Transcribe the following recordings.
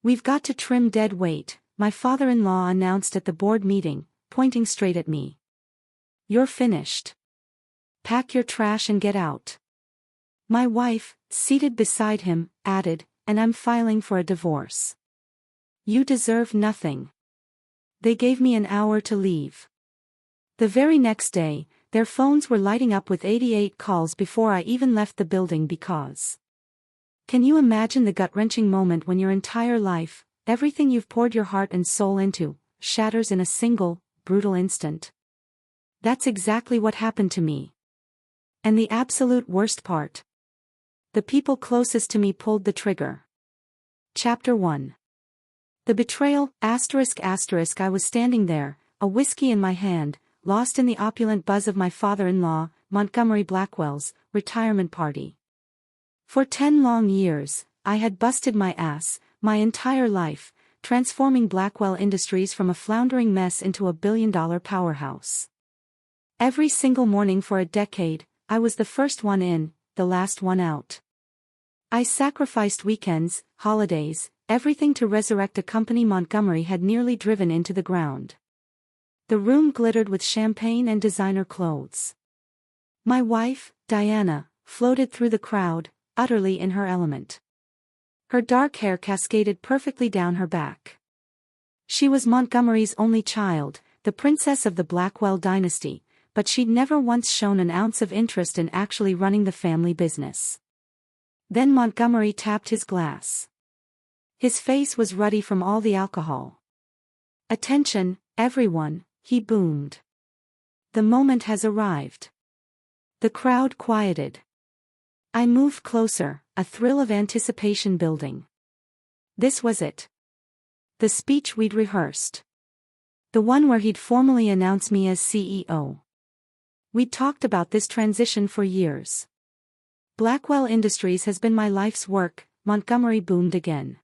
"We've got to trim dead weight," my father-in-law announced at the board meeting, pointing straight at me. "You're finished. Pack your trash and get out." My wife, seated beside him, added, "And I'm filing for a divorce." "You deserve nothing." They gave me an hour to leave. The very next day, their phones were lighting up with 88 calls before I even left the building because. Can you imagine the gut-wrenching moment when your entire life, everything you've poured your heart and soul into, shatters in a single, brutal instant? That's exactly what happened to me. And the absolute worst part. The people closest to me pulled the trigger. Chapter 1. The betrayal, ****. I was standing there, a whiskey in my hand, lost in the opulent buzz of my father-in-law, Montgomery Blackwell's, retirement party. For 10 long years, I had busted my ass, my entire life, transforming Blackwell Industries from a floundering mess into a billion-dollar powerhouse. Every single morning for a decade, I was the first one in, the last one out. I sacrificed weekends, holidays, everything to resurrect a company Montgomery had nearly driven into the ground. The room glittered with champagne and designer clothes. My wife, Diana, floated through the crowd, utterly in her element. Her dark hair cascaded perfectly down her back. She was Montgomery's only child, the princess of the Blackwell dynasty, but she'd never once shown an ounce of interest in actually running the family business. Then Montgomery tapped his glass. His face was ruddy from all the alcohol. "Attention, everyone," he boomed. "The moment has arrived." The crowd quieted. I moved closer, a thrill of anticipation building. This was it. The speech we'd rehearsed. The one where he'd formally announce me as CEO. We'd talked about this transition for years. "Blackwell Industries has been my life's work," Montgomery boomed again.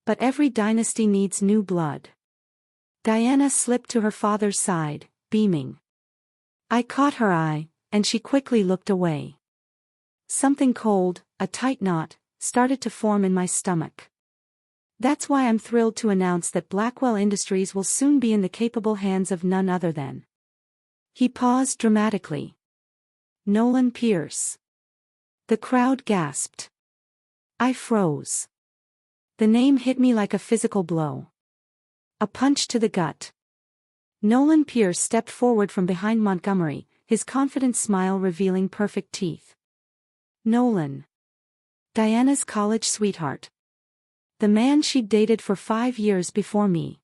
"But every dynasty needs new blood." Diana slipped to her father's side, beaming. I caught her eye, and she quickly looked away. Something cold, a tight knot, started to form in my stomach. "That's why I'm thrilled to announce that Blackwell Industries will soon be in the capable hands of none other than." He paused dramatically. "Nolan Pierce." The crowd gasped. I froze. The name hit me like a physical blow. A punch to the gut. Nolan Pierce stepped forward from behind Montgomery, his confident smile revealing perfect teeth. Nolan. Diana's college sweetheart. The man she'd dated for 5 years before me.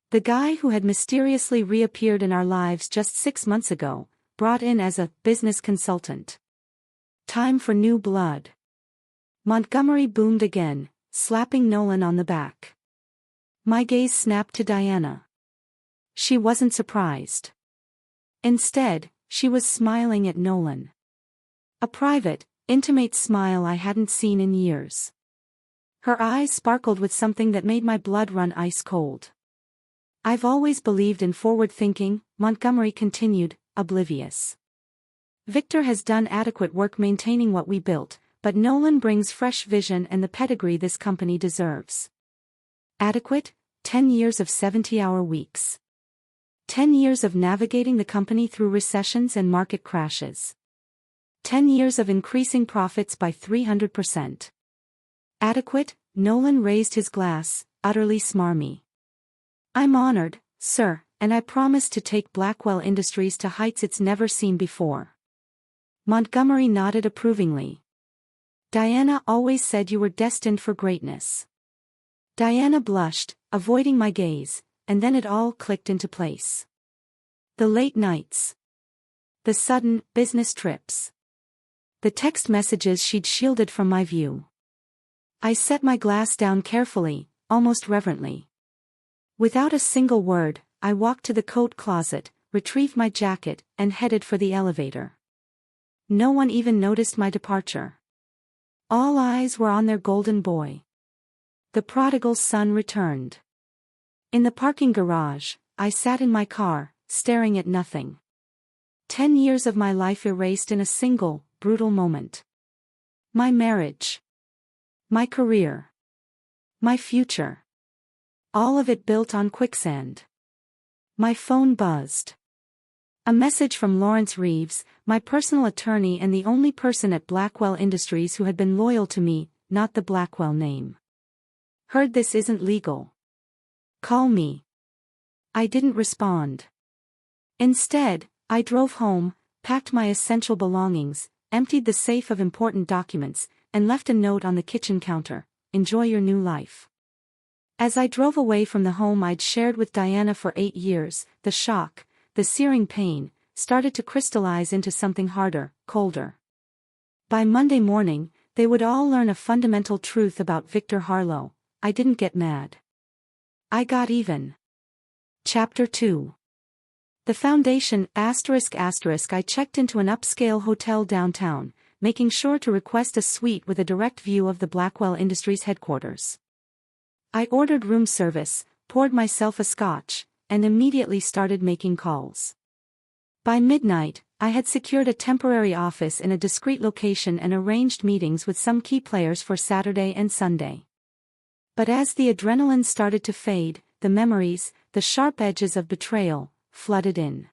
The guy who had mysteriously reappeared in our lives just 6 months ago, brought in as a business consultant. Time for new blood. Montgomery boomed again, slapping Nolan on the back. My gaze snapped to Diana. She wasn't surprised. Instead, she was smiling at Nolan. A private, intimate smile I hadn't seen in years. Her eyes sparkled with something that made my blood run ice cold. "I've always believed in forward thinking," Montgomery continued, oblivious. "Victor has done adequate work maintaining what we built, but Nolan brings fresh vision and the pedigree this company deserves." Adequate? 10 years of 70-hour weeks. 10 years of navigating the company through recessions and market crashes. 10 years of increasing profits by 300%. Adequate? Nolan raised his glass, utterly smarmy. "I'm honored, sir, and I promise to take Blackwell Industries to heights it's never seen before." Montgomery nodded approvingly. "Diana always said you were destined for greatness." Diana blushed, avoiding my gaze, and then it all clicked into place. The late nights. The sudden, business trips. The text messages she'd shielded from my view. I set my glass down carefully, almost reverently. Without a single word, I walked to the coat closet, retrieved my jacket, and headed for the elevator. No one even noticed my departure. All eyes were on their golden boy. The prodigal son returned. In the parking garage, I sat in my car, staring at nothing. 10 years of my life erased in a single, brutal moment. My marriage. My career. My future. All of it built on quicksand. My phone buzzed. A message from Lawrence Reeves, my personal attorney and the only person at Blackwell Industries who had been loyal to me, not the Blackwell name. Heard this isn't legal. Call me. I didn't respond. Instead, I drove home, packed my essential belongings, emptied the safe of important documents, and left a note on the kitchen counter: enjoy your new life. As I drove away from the home I'd shared with Diana for 8 years, the shock, the searing pain, started to crystallize into something harder, colder. By Monday morning, they would all learn a fundamental truth about Victor Harlow. I didn't get mad. I got even. Chapter 2. The Foundation ****. I checked into an upscale hotel downtown, making sure to request a suite with a direct view of the Blackwell Industries headquarters. I ordered room service, poured myself a scotch, and immediately started making calls. By midnight, I had secured a temporary office in a discreet location and arranged meetings with some key players for Saturday and Sunday. But as the adrenaline started to fade, the memories, the sharp edges of betrayal, flooded in.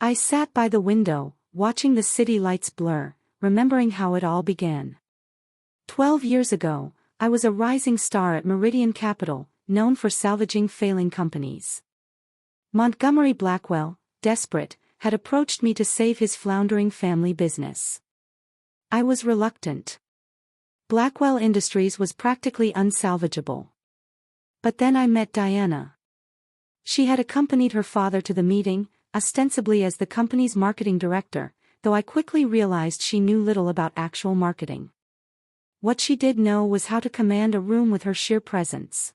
I sat by the window, watching the city lights blur, remembering how it all began. 12 years ago, I was a rising star at Meridian Capital, known for salvaging failing companies. Montgomery Blackwell, desperate, had approached me to save his floundering family business. I was reluctant. Blackwell Industries was practically unsalvageable. But then I met Diana. She had accompanied her father to the meeting, ostensibly as the company's marketing director, though I quickly realized she knew little about actual marketing. What she did know was how to command a room with her sheer presence.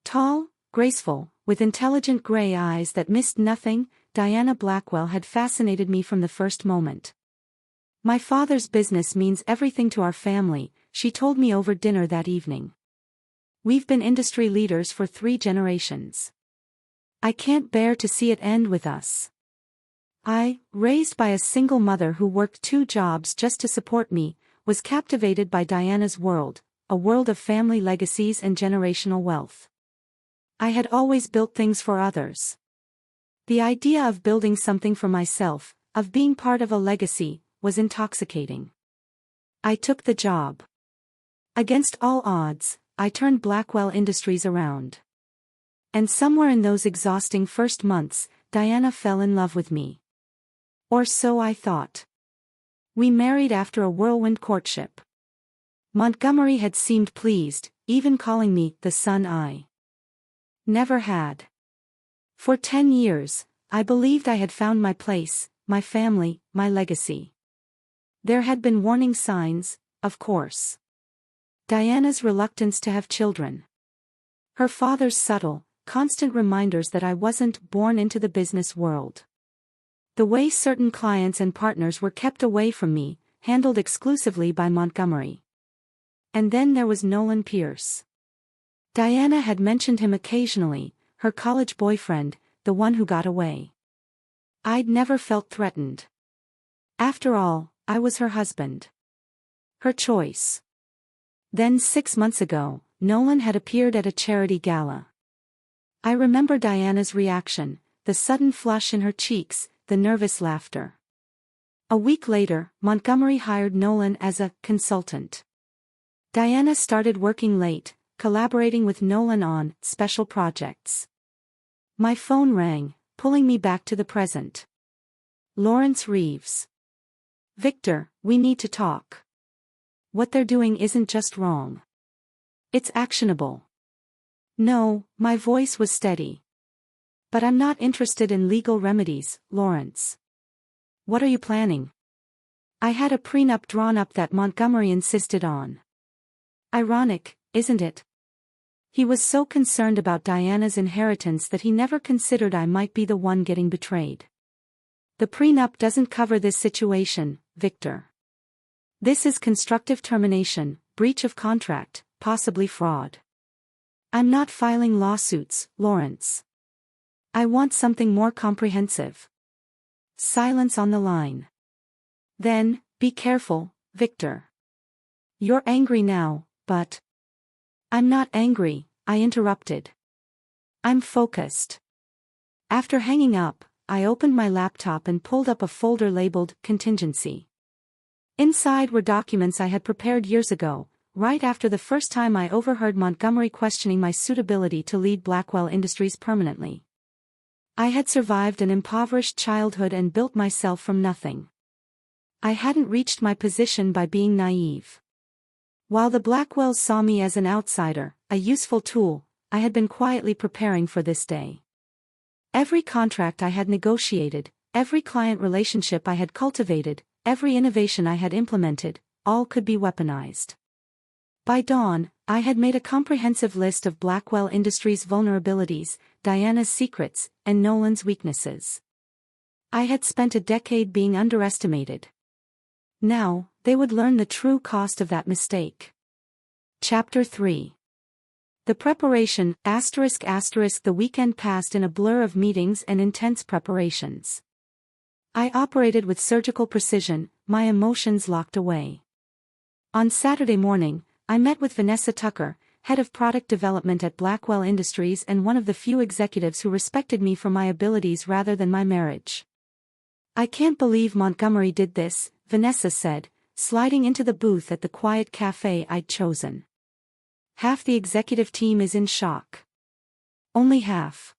Tall, graceful, with intelligent gray eyes that missed nothing, Diana Blackwell had fascinated me from the first moment. My father's business means everything to our family, she told me over dinner that evening. We've been industry leaders for 3 generations. I can't bear to see it end with us. I, raised by a single mother who worked 2 jobs just to support me, was captivated by Diana's world, a world of family legacies and generational wealth. I had always built things for others. The idea of building something for myself, of being part of a legacy, was intoxicating. I took the job. Against all odds, I turned Blackwell Industries around. And somewhere in those exhausting first months, Diana fell in love with me. Or so I thought. We married after a whirlwind courtship. Montgomery had seemed pleased, even calling me the son I never had. For 10 years, I believed I had found my place, my family, my legacy. There had been warning signs, of course. Diana's reluctance to have children. Her father's subtle, constant reminders that I wasn't born into the business world. The way certain clients and partners were kept away from me, handled exclusively by Montgomery. And then there was Nolan Pierce. Diana had mentioned him occasionally, her college boyfriend, the one who got away. I'd never felt threatened. After all, I was her husband. Her choice. Then 6 months ago, Nolan had appeared at a charity gala. I remember Diana's reaction, the sudden flush in her cheeks, the nervous laughter. A week later, Montgomery hired Nolan as a consultant. Diana started working late, collaborating with Nolan on special projects. My phone rang, pulling me back to the present. Lawrence Reeves. Victor, we need to talk. What they're doing isn't just wrong. It's actionable. No, my voice was steady. But I'm not interested in legal remedies, Lawrence. What are you planning? I had a prenup drawn up that Montgomery insisted on. Ironic, isn't it? He was so concerned about Diana's inheritance that he never considered I might be the one getting betrayed. The prenup doesn't cover this situation, Victor. This is constructive termination, breach of contract, possibly fraud. I'm not filing lawsuits, Lawrence. I want something more comprehensive. Silence on the line. Then, be careful, Victor. You're angry now, but I'm not angry, I interrupted. I'm focused. After hanging up, I opened my laptop and pulled up a folder labeled Contingency. Inside were documents I had prepared years ago, right after the first time I overheard Montgomery questioning my suitability to lead Blackwell Industries permanently. I had survived an impoverished childhood and built myself from nothing. I hadn't reached my position by being naive. While the Blackwells saw me as an outsider, a useful tool, I had been quietly preparing for this day. Every contract I had negotiated, every client relationship I had cultivated, every innovation I had implemented, all could be weaponized. By dawn, I had made a comprehensive list of Blackwell Industries' vulnerabilities, Diana's secrets, and Nolan's weaknesses. I had spent a decade being underestimated. Now, they would learn the true cost of that mistake. Chapter 3. The preparation, ****. The weekend passed in a blur of meetings and intense preparations. I operated with surgical precision, my emotions locked away. On Saturday morning, I met with Vanessa Tucker, head of product development at Blackwell Industries and one of the few executives who respected me for my abilities rather than my marriage. "I can't believe Montgomery did this," Vanessa said, sliding into the booth at the quiet cafe I'd chosen. "Half the executive team is in shock." "Only half?"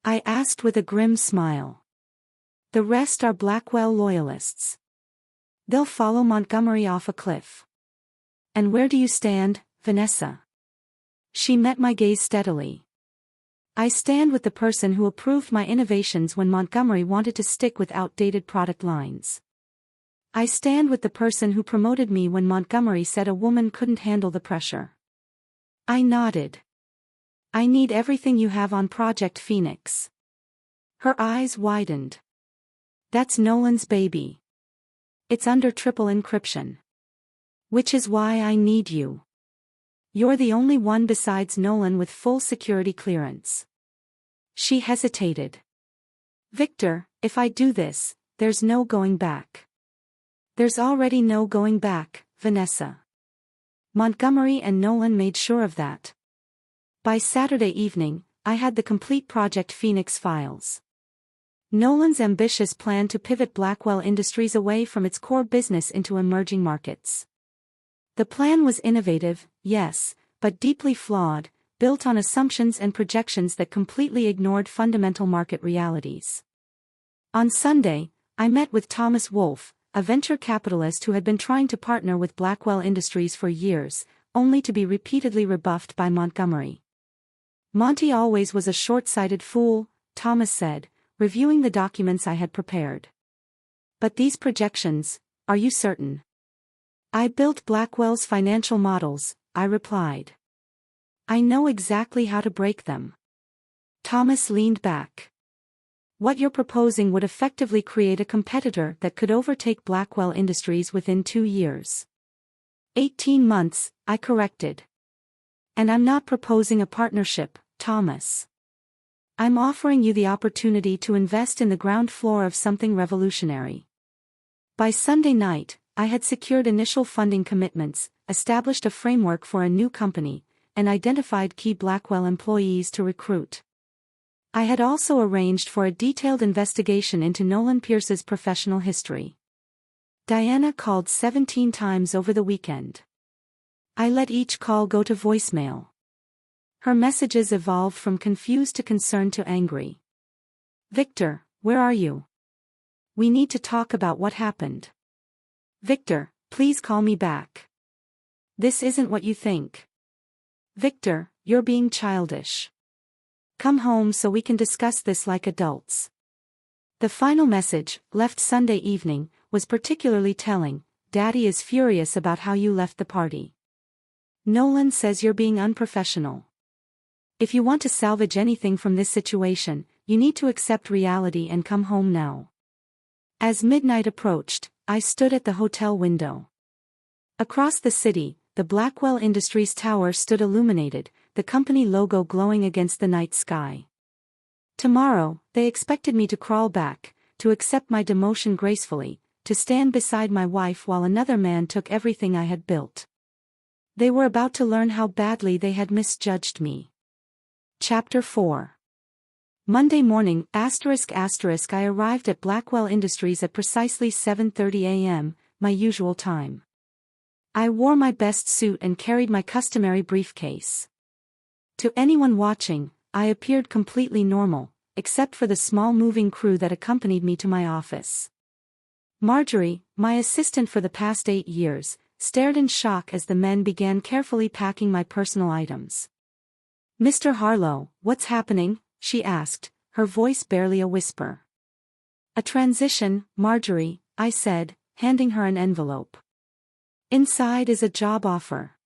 I asked with a grim smile. "The rest are Blackwell loyalists. They'll follow Montgomery off a cliff." "And where do you stand, Vanessa?" She met my gaze steadily. "I stand with the person who approved my innovations when Montgomery wanted to stick with outdated product lines. I stand with the person who promoted me when Montgomery said a woman couldn't handle the pressure." I nodded. "I need everything you have on Project Phoenix." Her eyes widened. "That's Nolan's baby. It's under triple encryption. Which is why I need you. You're the only one besides Nolan with full security clearance." She hesitated. "Victor, if I do this, there's no going back." "There's already no going back, Vanessa. Montgomery and Nolan made sure of that." By Saturday evening, I had the complete Project Phoenix files. Nolan's ambitious plan to pivot Blackwell Industries away from its core business into emerging markets. The plan was innovative, yes, but deeply flawed, built on assumptions and projections that completely ignored fundamental market realities. On Sunday, I met with Thomas Wolfe, a venture capitalist who had been trying to partner with Blackwell Industries for years, only to be repeatedly rebuffed by Montgomery. "Monty always was a short-sighted fool," Thomas said, reviewing the documents I had prepared. "But these projections, are you certain?" "I built Blackwell's financial models," I replied. "I know exactly how to break them." Thomas leaned back. "What you're proposing would effectively create a competitor that could overtake Blackwell Industries within 2 years. 18 months, I corrected. "And I'm not proposing a partnership, Thomas. I'm offering you the opportunity to invest in the ground floor of something revolutionary." By Sunday night, I had secured initial funding commitments, established a framework for a new company, and identified key Blackwell employees to recruit. I had also arranged for a detailed investigation into Nolan Pierce's professional history. Diana called 17 times over the weekend. I let each call go to voicemail. Her messages evolved from confused to concerned to angry. "Victor, where are you? We need to talk about what happened. Victor, please call me back. This isn't what you think. Victor, you're being childish. Come home so we can discuss this like adults." The final message, left Sunday evening, was particularly telling. "Daddy is furious about how you left the party. Nolan says you're being unprofessional. If you want to salvage anything from this situation, you need to accept reality and come home now." As midnight approached, I stood at the hotel window. Across the city, the Blackwell Industries tower stood illuminated, the company logo glowing against the night sky. Tomorrow, they expected me to crawl back, to accept my demotion gracefully, to stand beside my wife while another man took everything I had built. They were about to learn how badly they had misjudged me. Chapter 4. Monday morning, I arrived at Blackwell Industries at precisely 7:30 a.m., my usual time. I wore my best suit and carried my customary briefcase. To anyone watching, I appeared completely normal, except for the small moving crew that accompanied me to my office. Marjorie, my assistant for the past 8 years, stared in shock as the men began carefully packing my personal items. "Mr. Harlow, what's happening?" she asked, her voice barely a whisper. "A transition, Marjorie," I said, handing her an envelope. "Inside is a job offer.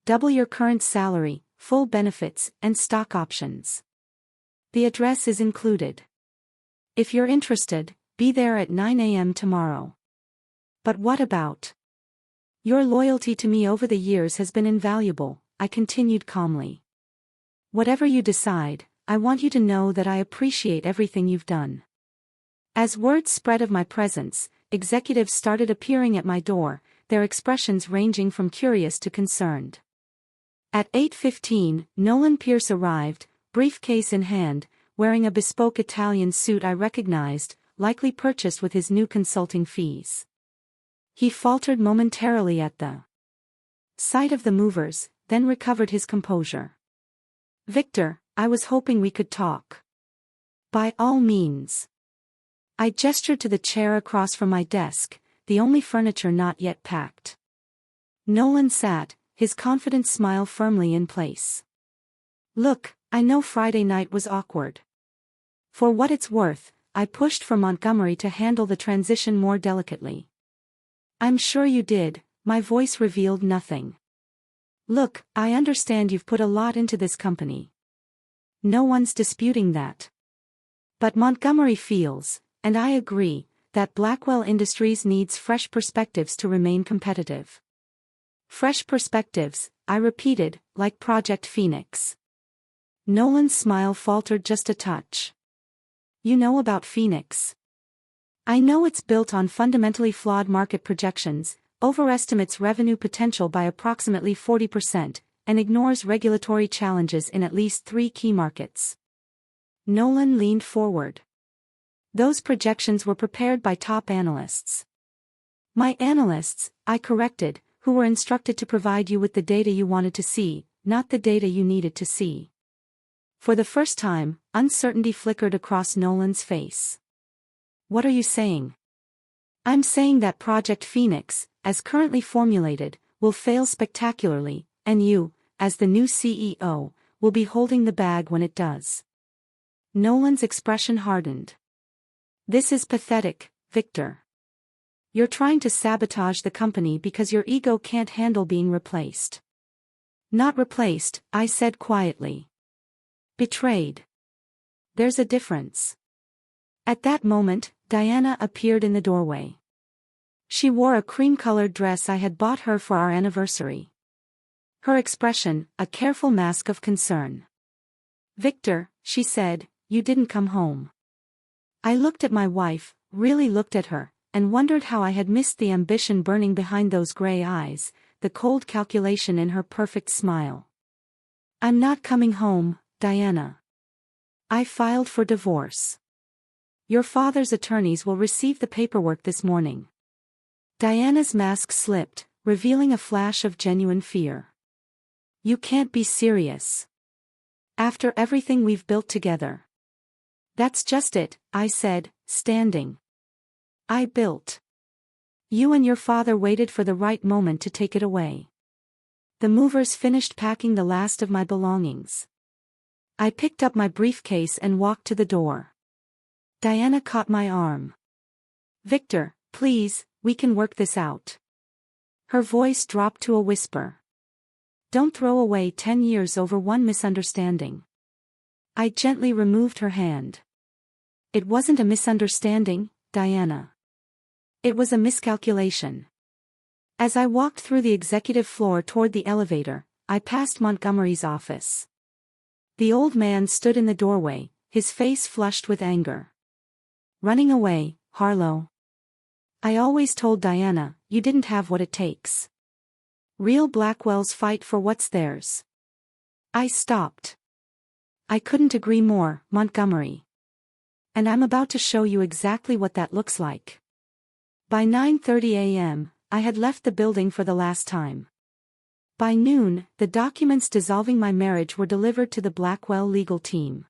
Double your current salary, full benefits, and stock options. The address is included. If you're interested, be there at 9 a.m. tomorrow." "But what about? Your loyalty to me over the years has been invaluable," I continued calmly. "Whatever you decide, I want you to know that I appreciate everything you've done." As word spread of my presence, executives started appearing at my door, their expressions ranging from curious to concerned. At 8:15, Nolan Pierce arrived, briefcase in hand, wearing a bespoke Italian suit I recognized, likely purchased with his new consulting fees. He faltered momentarily at the sight of the movers, then recovered his composure. "Victor, I was hoping we could talk." "By all means." I gestured to the chair across from my desk, the only furniture not yet packed. Nolan sat, his confident smile firmly in place. "Look, I know Friday night was awkward. For what it's worth, I pushed for Montgomery to handle the transition more delicately." "I'm sure you did," my voice revealed nothing. "Look, I understand you've put a lot into this company. No one's disputing that. But Montgomery feels, and I agree, that Blackwell Industries needs fresh perspectives to remain competitive." "Fresh perspectives," I repeated, "like Project Phoenix." Nolan's smile faltered just a touch. "You know about Phoenix." "I know it's built on fundamentally flawed market projections, overestimates revenue potential by approximately 40%, and ignores regulatory challenges in at least 3 key markets." Nolan leaned forward. "Those projections were prepared by top analysts." "My analysts," I corrected, "who were instructed to provide you with the data you wanted to see, not the data you needed to see." For the first time, uncertainty flickered across Nolan's face. "What are you saying?" "I'm saying that Project Phoenix, as currently formulated, will fail spectacularly, and you, as the new CEO, will be holding the bag when it does." Nolan's expression hardened. "This is pathetic, Victor. You're trying to sabotage the company because your ego can't handle being replaced." "Not replaced," I said quietly. "Betrayed. There's a difference." At that moment, Diana appeared in the doorway. She wore a cream-colored dress I had bought her for our anniversary. Her expression, a careful mask of concern. "Victor," she said, "you didn't come home." I looked at my wife, really looked at her, and wondered how I had missed the ambition burning behind those gray eyes, the cold calculation in her perfect smile. "I'm not coming home, Diana. I filed for divorce. Your father's attorneys will receive the paperwork this morning." Diana's mask slipped, revealing a flash of genuine fear. "You can't be serious. After everything we've built together." "That's just it," I said, standing. "I built. You and your father waited for the right moment to take it away." The movers finished packing the last of my belongings. I picked up my briefcase and walked to the door. Diana caught my arm. "Victor, please, we can work this out." Her voice dropped to a whisper. "Don't throw away 10 years over one misunderstanding." I gently removed her hand. "It wasn't a misunderstanding, Diana. It was a miscalculation." As I walked through the executive floor toward the elevator, I passed Montgomery's office. The old man stood in the doorway, his face flushed with anger. "Running away, Harlow. I always told Diana, you didn't have what it takes." Real Blackwells fight for what's theirs. I stopped. I couldn't agree more, Montgomery. And I'm about to show you exactly what that looks like. By 9:30 a.m., I had left the building for the last time. By noon, the documents dissolving my marriage were delivered to the Blackwell legal team.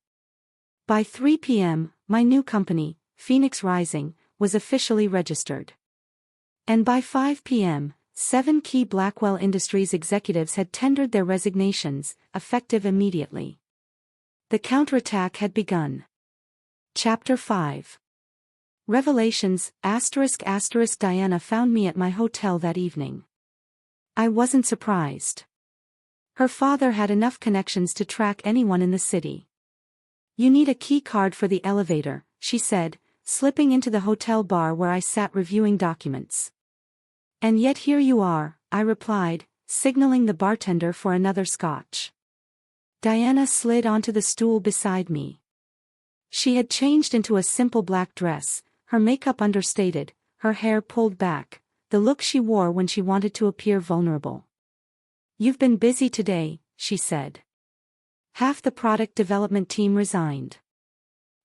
By 3 p.m., my new company, Phoenix Rising, was officially registered. And by 5 p.m., 7 key Blackwell Industries executives had tendered their resignations, effective immediately. The counterattack had begun. Chapter 5. Revelations, ****. Diana found me at my hotel that evening. I wasn't surprised. Her father had enough connections to track anyone in the city. You need a key card for the elevator, she said, slipping into the hotel bar where I sat reviewing documents. And yet here you are, I replied, signaling the bartender for another scotch. Diana slid onto the stool beside me. She had changed into a simple black dress, her makeup understated, her hair pulled back, the look she wore when she wanted to appear vulnerable. You've been busy today, she said. Half the product development team resigned.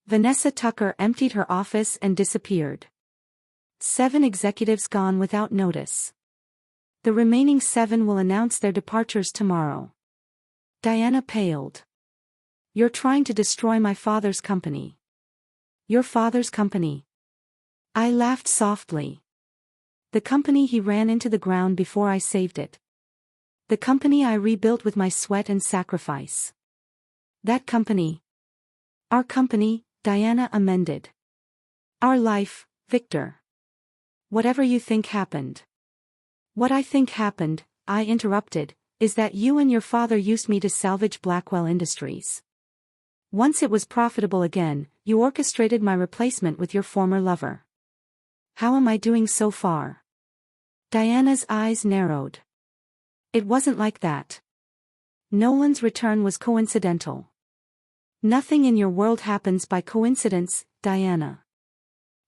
Vanessa Tucker emptied her office and disappeared. 7 executives gone without notice. The remaining 7 will announce their departures tomorrow. Diana paled. You're trying to destroy my father's company. Your father's company? I laughed softly. The company he ran into the ground before I saved it. The company I rebuilt with my sweat and sacrifice. That company. Our company, Diana amended. Our life, Victor. Whatever you think happened. What I think happened, I interrupted, is that you and your father used me to salvage Blackwell Industries. Once it was profitable again, you orchestrated my replacement with your former lover. How am I doing so far? Diana's eyes narrowed. It wasn't like that. Nolan's return was coincidental. Nothing in your world happens by coincidence, Diana.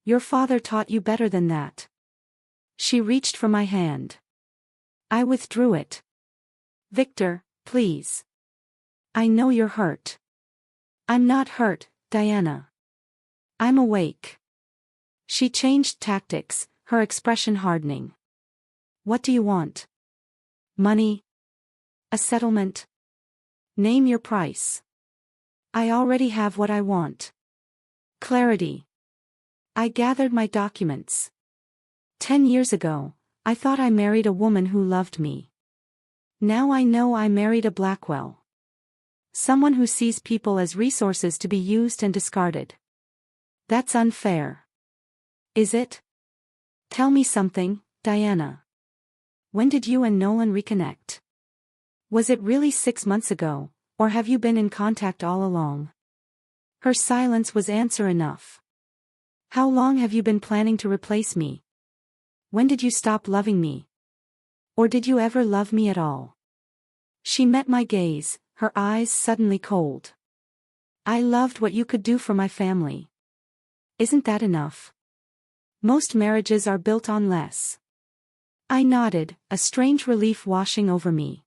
Your father taught you better than that. She reached for my hand. I withdrew it. Victor, please. I know you're hurt. I'm not hurt, Diana. I'm awake. She changed tactics, her expression hardening. What do you want? Money? A settlement? Name your price. I already have what I want. Clarity. I gathered my documents. 10 years ago, I thought I married a woman who loved me. Now I know I married a Blackwell. Someone who sees people as resources to be used and discarded. That's unfair. Is it? Tell me something, Diana. When did you and Nolan reconnect? Was it really 6 months ago, or have you been in contact all along? Her silence was answer enough. How long have you been planning to replace me? When did you stop loving me? Or did you ever love me at all? She met my gaze, her eyes suddenly cold. I loved what you could do for my family. Isn't that enough? Most marriages are built on less. I nodded, a strange relief washing over me.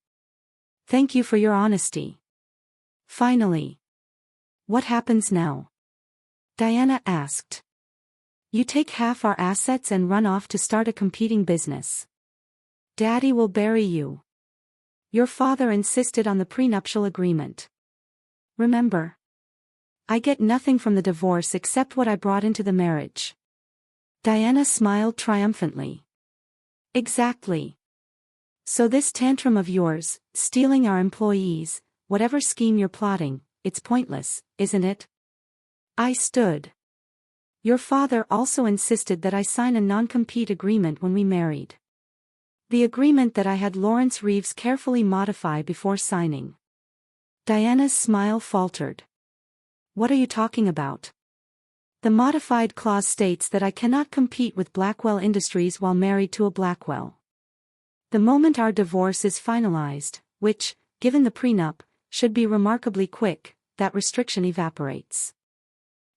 Thank you for your honesty. Finally. What happens now? Diana asked. You take half our assets and run off to start a competing business. Daddy will bury you. Your father insisted on the prenuptial agreement. Remember? I get nothing from the divorce except what I brought into the marriage. Diana smiled triumphantly. Exactly. So this tantrum of yours, stealing our employees, whatever scheme you're plotting, it's pointless, isn't it? I stood. Your father also insisted that I sign a non-compete agreement when we married. The agreement that I had Lawrence Reeves carefully modify before signing. Diana's smile faltered. What are you talking about? The modified clause states that I cannot compete with Blackwell Industries while married to a Blackwell. The moment our divorce is finalized, which, given the prenup, should be remarkably quick, that restriction evaporates.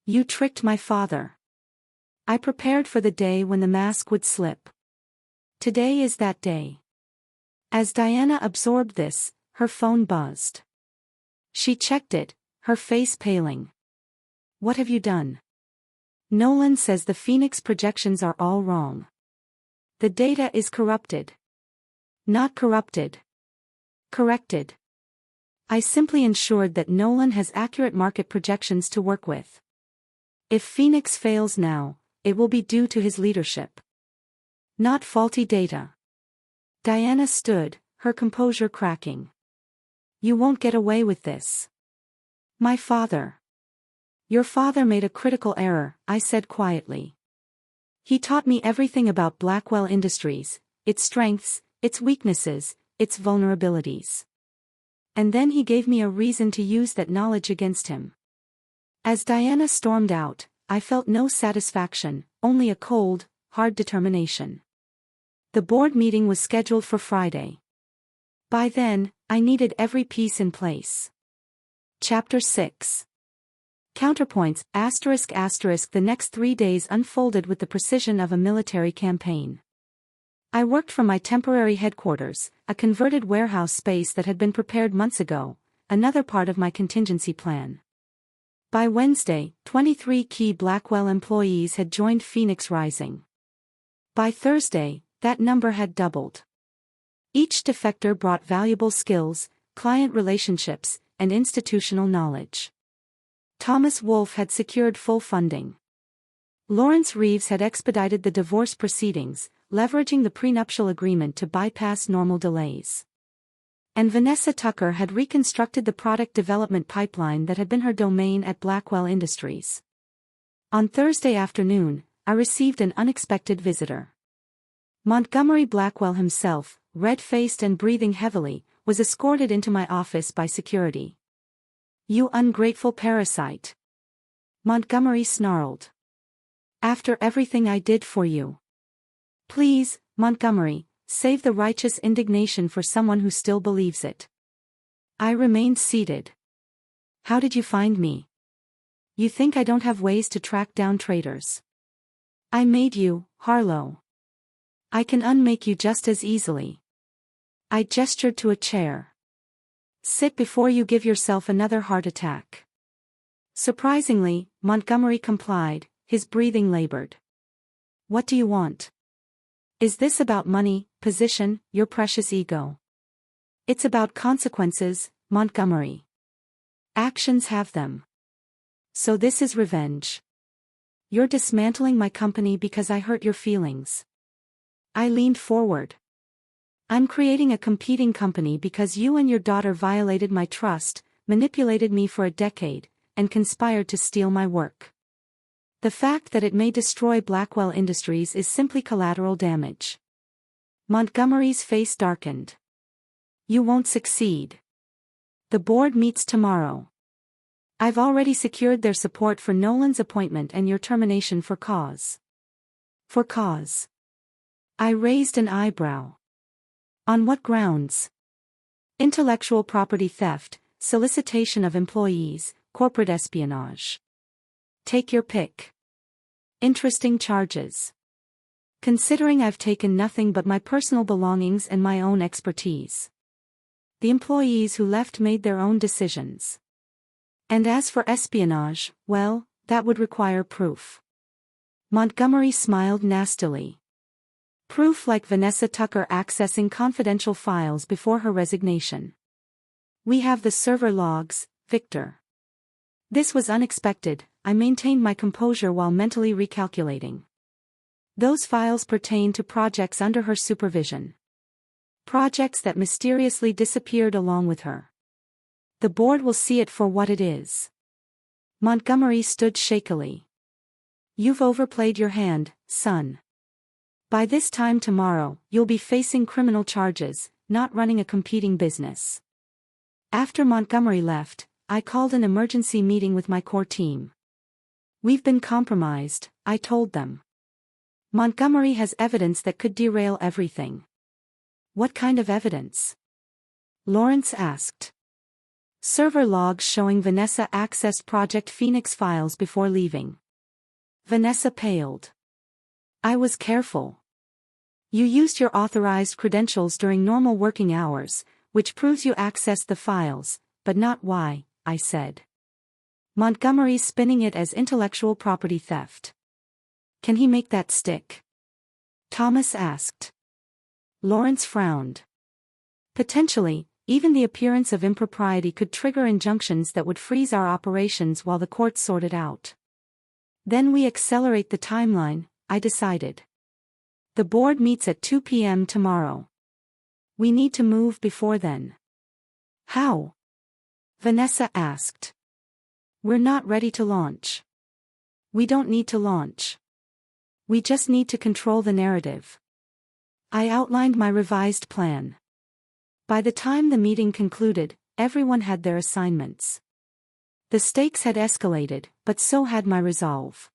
You tricked my father. I prepared for the day when the mask would slip. Today is that day. As Diana absorbed this, her phone buzzed. She checked it, her face paling. What have you done? Nolan says the Phoenix projections are all wrong. The data is corrupted. Not corrupted. Corrected. I simply ensured that Nolan has accurate market projections to work with. If Phoenix fails now, it will be due to his leadership. Not faulty data. Diana stood, her composure cracking. You won't get away with this. My father. Your father made a critical error, I said quietly. He taught me everything about Blackwell Industries, its strengths, its weaknesses, its vulnerabilities. And then he gave me a reason to use that knowledge against him. As Diana stormed out, I felt no satisfaction, only a cold, hard determination. The board meeting was scheduled for Friday. By then, I needed every piece in place. Chapter 6. Counterpoints, ***. The next 3 days unfolded with the precision of a military campaign. I worked from my temporary headquarters, a converted warehouse space that had been prepared months ago, another part of my contingency plan. By Wednesday, 23 key Blackwell employees had joined Phoenix Rising. By Thursday, that number had doubled. Each defector brought valuable skills, client relationships, and institutional knowledge. Thomas Wolfe had secured full funding. Lawrence Reeves had expedited the divorce proceedings, leveraging the prenuptial agreement to bypass normal delays. And Vanessa Tucker had reconstructed the product development pipeline that had been her domain at Blackwell Industries. On Thursday afternoon, I received an unexpected visitor. Montgomery Blackwell himself, red-faced and breathing heavily, was escorted into my office by security. You ungrateful parasite. Montgomery snarled. After everything I did for you. Please, Montgomery, save the righteous indignation for someone who still believes it. I remained seated. How did you find me? You think I don't have ways to track down traitors? I made you, Harlow. I can unmake you just as easily. I gestured to a chair. Sit before you give yourself another heart attack. Surprisingly, Montgomery complied, his breathing labored. What do you want? Is this about money, position, your precious ego? It's about consequences, Montgomery. Actions have them. So this is revenge. You're dismantling my company because I hurt your feelings. I leaned forward. I'm creating a competing company because you and your daughter violated my trust, manipulated me for a decade, and conspired to steal my work. The fact that it may destroy Blackwell Industries is simply collateral damage. Montgomery's face darkened. You won't succeed. The board meets tomorrow. I've already secured their support for Nolan's appointment and your termination for cause. For cause. I raised an eyebrow. On what grounds? Intellectual property theft, solicitation of employees, corporate espionage. Take your pick. Interesting charges. Considering I've taken nothing but my personal belongings and my own expertise. The employees who left made their own decisions. And as for espionage, well, that would require proof. Montgomery smiled nastily. Proof like Vanessa Tucker accessing confidential files before her resignation. We have the server logs, Victor. This was unexpected. I maintained my composure while mentally recalculating. Those files pertain to projects under her supervision. Projects that mysteriously disappeared along with her. The board will see it for what it is. Montgomery stood shakily. You've overplayed your hand, son. By this time tomorrow, you'll be facing criminal charges, not running a competing business. After Montgomery left, I called an emergency meeting with my core team. We've been compromised, I told them. Montgomery has evidence that could derail everything. What kind of evidence? Lawrence asked. Server logs showing Vanessa accessed Project Phoenix files before leaving. Vanessa paled. I was careful. You used your authorized credentials during normal working hours, which proves you accessed the files, but not why, I said. Montgomery's spinning it as intellectual property theft. Can he make that stick? Thomas asked. Lawrence frowned. Potentially, even the appearance of impropriety could trigger injunctions that would freeze our operations while the courts sorted out. Then we accelerate the timeline, I decided. The board meets at 2 p.m. tomorrow. We need to move before then. How? Vanessa asked. We're not ready to launch. We don't need to launch. We just need to control the narrative. I outlined my revised plan. By the time the meeting concluded, everyone had their assignments. The stakes had escalated, but so had my resolve.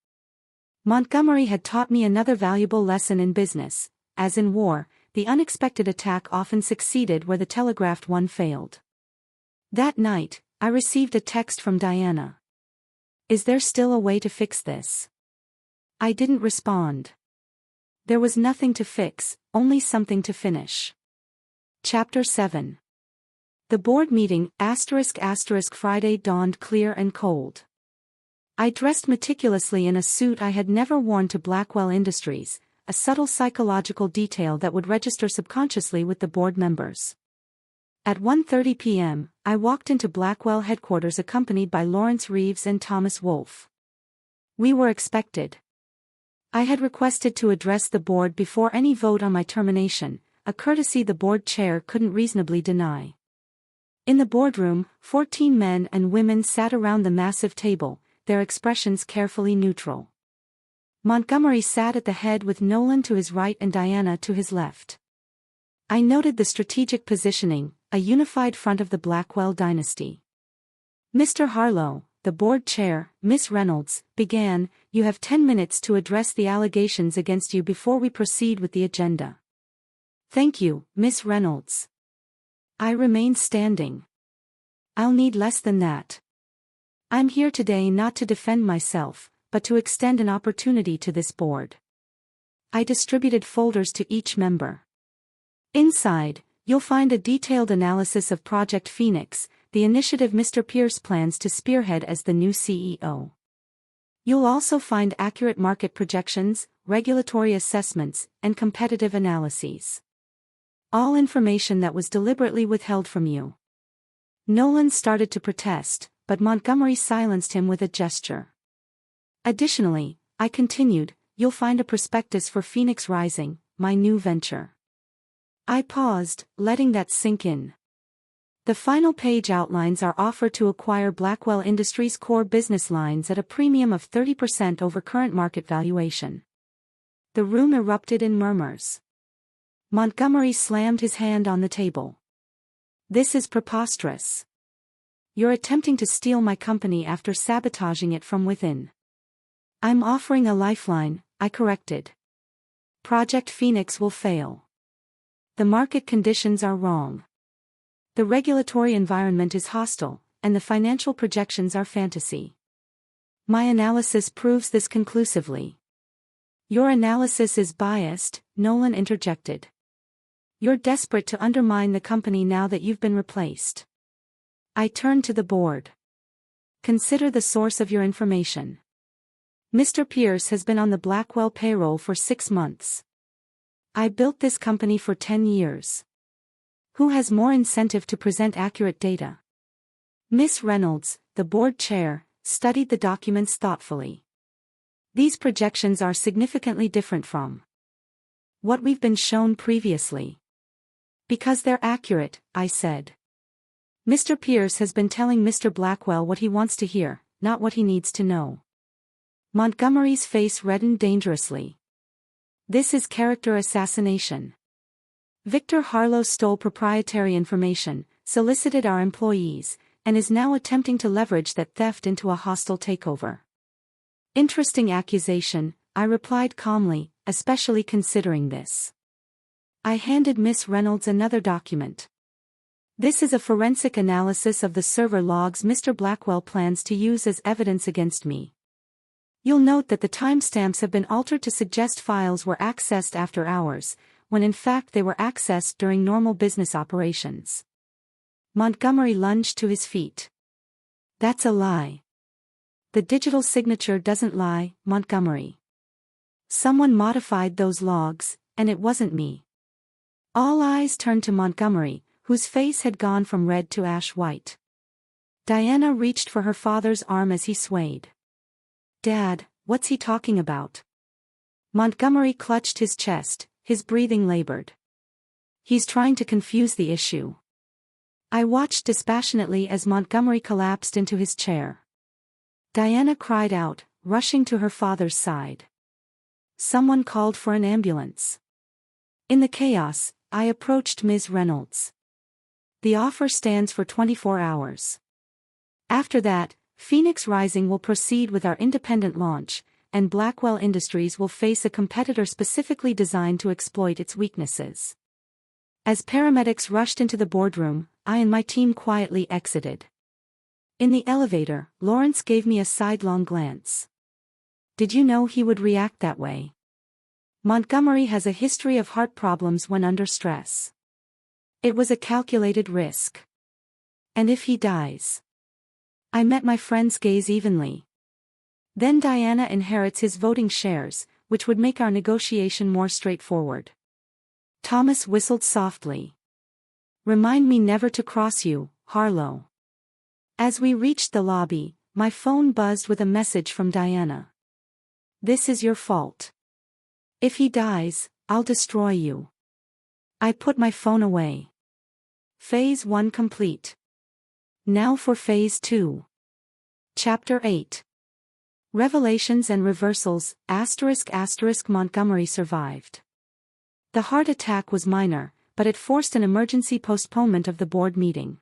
Montgomery had taught me another valuable lesson in business. As in war, the unexpected attack often succeeded where the telegraphed one failed. That night, I received a text from Diana. Is there still a way to fix this? I didn't respond. There was nothing to fix, only something to finish. Chapter 7. The board meeting Friday dawned clear and cold. I dressed meticulously in a suit I had never worn to Blackwell Industries, a subtle psychological detail that would register subconsciously with the board members. At 1:30 p.m., I walked into Blackwell headquarters accompanied by Lawrence Reeves and Thomas Wolfe. We were expected. I had requested to address the board before any vote on my termination, a courtesy the board chair couldn't reasonably deny. In the boardroom, 14 men and women sat around the massive table, their expressions carefully neutral. Montgomery sat at the head with Nolan to his right and Diana to his left. I noted the strategic positioning, a unified front of the Blackwell dynasty. Mr. Harlow, the board chair, Miss Reynolds, began, you have 10 minutes to address the allegations against you before we proceed with the agenda. Thank you, Miss Reynolds. I remained standing. I'll need less than that. I'm here today not to defend myself, but to extend an opportunity to this board. I distributed folders to each member. Inside, you'll find a detailed analysis of Project Phoenix, the initiative Mr. Pierce plans to spearhead as the new CEO. You'll also find accurate market projections, regulatory assessments, and competitive analyses. All information that was deliberately withheld from you. Nolan started to protest, but Montgomery silenced him with a gesture. Additionally, I continued, you'll find a prospectus for Phoenix Rising, my new venture. I paused, letting that sink in. The final page outlines our offer to acquire Blackwell Industries' core business lines at a premium of 30% over current market valuation. The room erupted in murmurs. Montgomery slammed his hand on the table. This is preposterous. You're attempting to steal my company after sabotaging it from within. I'm offering a lifeline, I corrected. Project Phoenix will fail. The market conditions are wrong. The regulatory environment is hostile, and the financial projections are fantasy. My analysis proves this conclusively. Your analysis is biased, Nolan interjected. You're desperate to undermine the company now that you've been replaced. I turned to the board. Consider the source of your information. Mr. Pierce has been on the Blackwell payroll for 6 months. I built this company for 10 years. Who has more incentive to present accurate data? Miss Reynolds, the board chair, studied the documents thoughtfully. These projections are significantly different from what we've been shown previously. Because they're accurate, I said. Mr. Pierce has been telling Mr. Blackwell what he wants to hear, not what he needs to know. Montgomery's face reddened dangerously. This is character assassination. Victor Harlow stole proprietary information, solicited our employees, and is now attempting to leverage that theft into a hostile takeover. Interesting accusation, I replied calmly, especially considering this. I handed Miss Reynolds another document. This is a forensic analysis of the server logs Mr. Blackwell plans to use as evidence against me. You'll note that the timestamps have been altered to suggest files were accessed after hours, when in fact they were accessed during normal business operations. Montgomery lunged to his feet. That's a lie. The digital signature doesn't lie, Montgomery. Someone modified those logs, and it wasn't me. All eyes turned to Montgomery, whose face had gone from red to ash white. Diana reached for her father's arm as he swayed. Dad, what's he talking about? Montgomery clutched his chest, his breathing labored. He's trying to confuse the issue. I watched dispassionately as Montgomery collapsed into his chair. Diana cried out, rushing to her father's side. Someone called for an ambulance. In the chaos, I approached Ms. Reynolds. The offer stands for 24 hours. After that, Phoenix Rising will proceed with our independent launch, and Blackwell Industries will face a competitor specifically designed to exploit its weaknesses. As paramedics rushed into the boardroom, I and my team quietly exited. In the elevator, Lawrence gave me a sidelong glance. Did you know he would react that way? Montgomery has a history of heart problems when under stress. It was a calculated risk. And if he dies? I met my friend's gaze evenly. Then Diana inherits his voting shares, which would make our negotiation more straightforward. Thomas whistled softly. Remind me never to cross you, Harlow. As we reached the lobby, my phone buzzed with a message from Diana. This is your fault. If he dies, I'll destroy you. I put my phone away. Phase 1 complete. Now for Phase 2. Chapter 8. Revelations and Reversals, **** Montgomery survived. The heart attack was minor, but it forced an emergency postponement of the board meeting.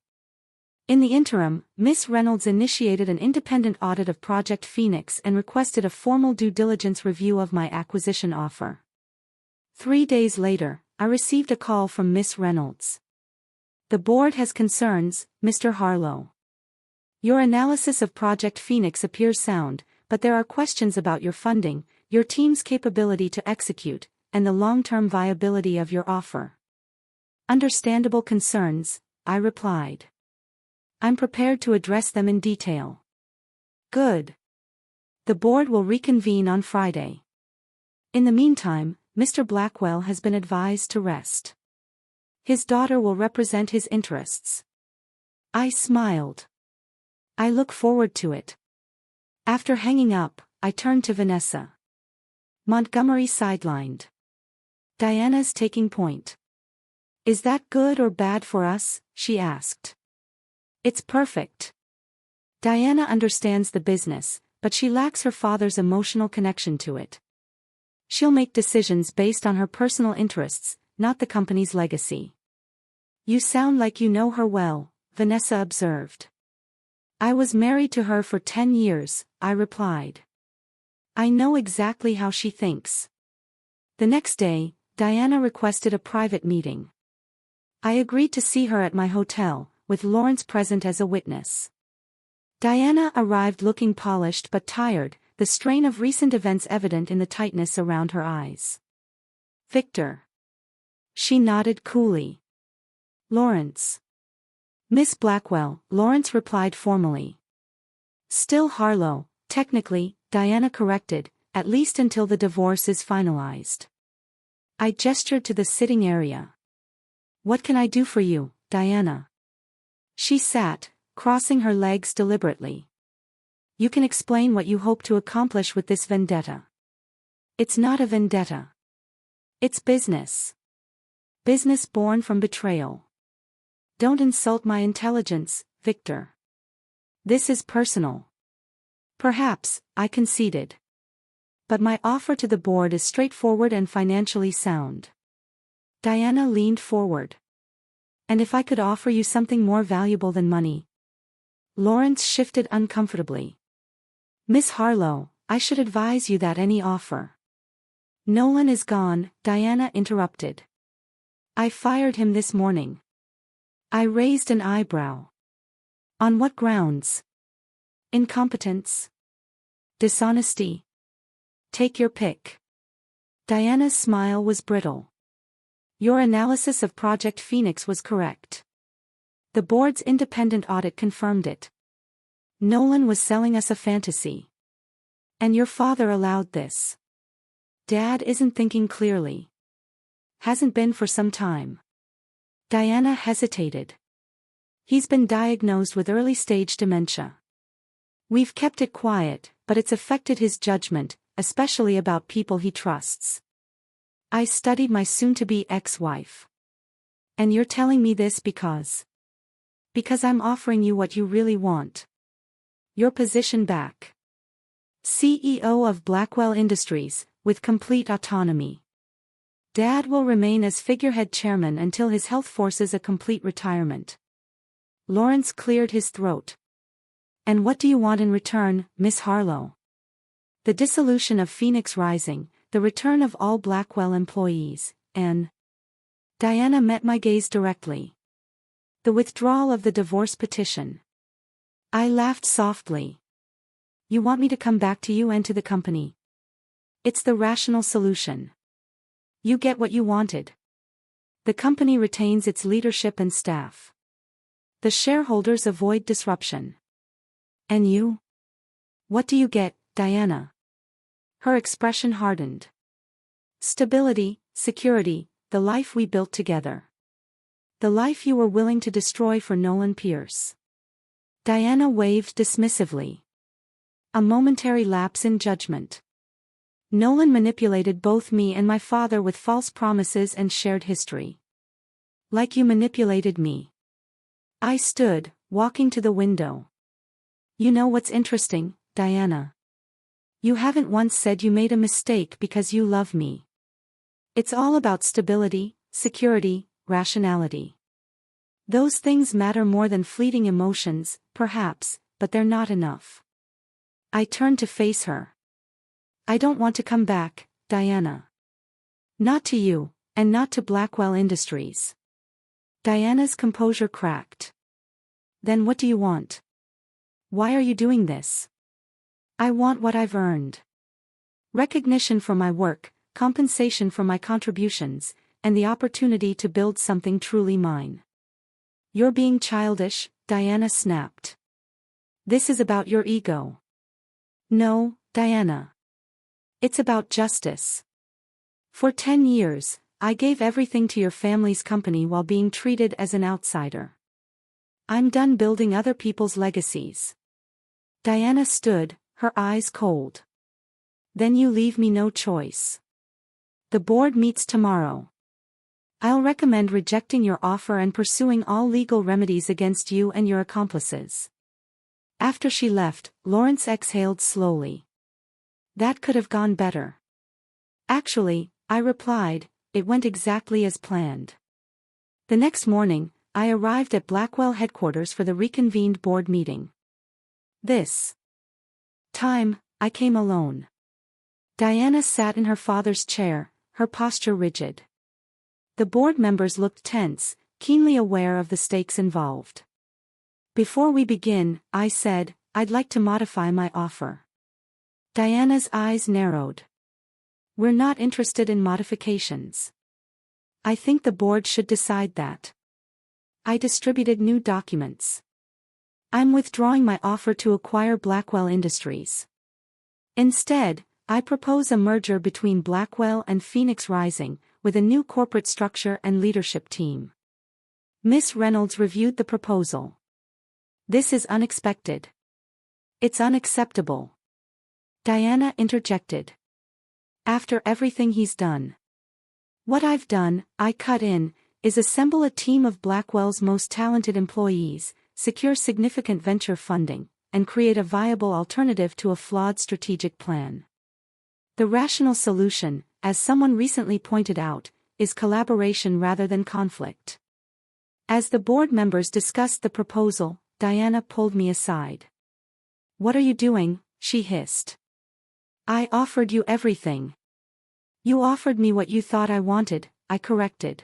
In the interim, Ms. Reynolds initiated an independent audit of Project Phoenix and requested a formal due diligence review of my acquisition offer. 3 days later, I received a call from Ms. Reynolds. The board has concerns, Mr. Harlow. Your analysis of Project Phoenix appears sound, but there are questions about your funding, your team's capability to execute, and the long-term viability of your offer. Understandable concerns, I replied. I'm prepared to address them in detail. Good. The board will reconvene on Friday. In the meantime, Mr. Blackwell has been advised to rest. His daughter will represent his interests. I smiled. I look forward to it. After hanging up, I turned to Vanessa. Montgomery sidelined. Diana's taking point. Is that good or bad for us? She asked. It's perfect. Diana understands the business, but she lacks her father's emotional connection to it. She'll make decisions based on her personal interests, not the company's legacy. You sound like you know her well, Vanessa observed. I was married to her for 10 years, I replied. I know exactly how she thinks. The next day, Diana requested a private meeting. I agreed to see her at my hotel, with Lawrence present as a witness. Diana arrived looking polished but tired, the strain of recent events evident in the tightness around her eyes. Victor. She nodded coolly. Lawrence. Miss Blackwell, Lawrence replied formally. Still Harlow, technically, Diana corrected, at least until the divorce is finalized. I gestured to the sitting area. What can I do for you, Diana? She sat, crossing her legs deliberately. You can explain what you hope to accomplish with this vendetta. It's not a vendetta. It's business. Business born from betrayal. Don't insult my intelligence, Victor. This is personal. Perhaps, I conceded. But my offer to the board is straightforward and financially sound. Diana leaned forward. And if I could offer you something more valuable than money? Lawrence shifted uncomfortably. Miss Harlow, I should advise you that any offer. Nolan is gone, Diana interrupted. I fired him this morning. I raised an eyebrow. On what grounds? Incompetence? Dishonesty? Take your pick. Diana's smile was brittle. Your analysis of Project Phoenix was correct. The board's independent audit confirmed it. Nolan was selling us a fantasy. And your father allowed this. Dad isn't thinking clearly. Hasn't been for some time. Diana hesitated. He's been diagnosed with early-stage dementia. We've kept it quiet, but it's affected his judgment, especially about people he trusts. I studied my soon-to-be ex-wife. And you're telling me this because I'm offering you what you really want. Your position back. CEO of Blackwell Industries, with complete autonomy. Dad will remain as figurehead chairman until his health forces a complete retirement. Lawrence cleared his throat. And what do you want in return, Miss Harlow? The dissolution of Phoenix Rising, the return of all Blackwell employees, and Diana met my gaze directly. The withdrawal of the divorce petition. I laughed softly. You want me to come back to you and to the company? It's the rational solution. You get what you wanted. The company retains its leadership and staff. The shareholders avoid disruption. And you? What do you get, Diana? Her expression hardened. Stability, security, the life we built together. The life you were willing to destroy for Nolan Pierce. Diana waved dismissively. A momentary lapse in judgment. Nolan manipulated both me and my father with false promises and shared history. Like you manipulated me. I stood, walking to the window. You know what's interesting, Diana? You haven't once said you made a mistake because you love me. It's all about stability, security, rationality. Those things matter more than fleeting emotions, perhaps, but they're not enough. I turned to face her. I don't want to come back, Diana. Not to you, and not to Blackwell Industries. Diana's composure cracked. Then what do you want? Why are you doing this? I want what I've earned. Recognition for my work, compensation for my contributions, and the opportunity to build something truly mine. You're being childish, Diana snapped. This is about your ego. No, Diana. It's about justice. For 10 years, I gave everything to your family's company while being treated as an outsider. I'm done building other people's legacies. Diana stood, her eyes cold. Then you leave me no choice. The board meets tomorrow. I'll recommend rejecting your offer and pursuing all legal remedies against you and your accomplices. After she left, Lawrence exhaled slowly. That could have gone better. Actually, I replied, it went exactly as planned. The next morning, I arrived at Blackwell headquarters for the reconvened board meeting. This time, I came alone. Diana sat in her father's chair, her posture rigid. The board members looked tense, keenly aware of the stakes involved. Before we begin, I said, I'd like to modify my offer. Diana's eyes narrowed. We're not interested in modifications. I think the board should decide that. I distributed new documents. I'm withdrawing my offer to acquire Blackwell Industries. Instead, I propose a merger between Blackwell and Phoenix Rising, with a new corporate structure and leadership team. Miss Reynolds reviewed the proposal. This is unexpected. It's unacceptable. Diana interjected. After everything he's done. What I've done, I cut in, is assemble a team of Blackwell's most talented employees, secure significant venture funding, and create a viable alternative to a flawed strategic plan. The rational solution, as someone recently pointed out, is collaboration rather than conflict. As the board members discussed the proposal, Diana pulled me aside. What are you doing? She hissed. I offered you everything. You offered me what you thought I wanted, I corrected.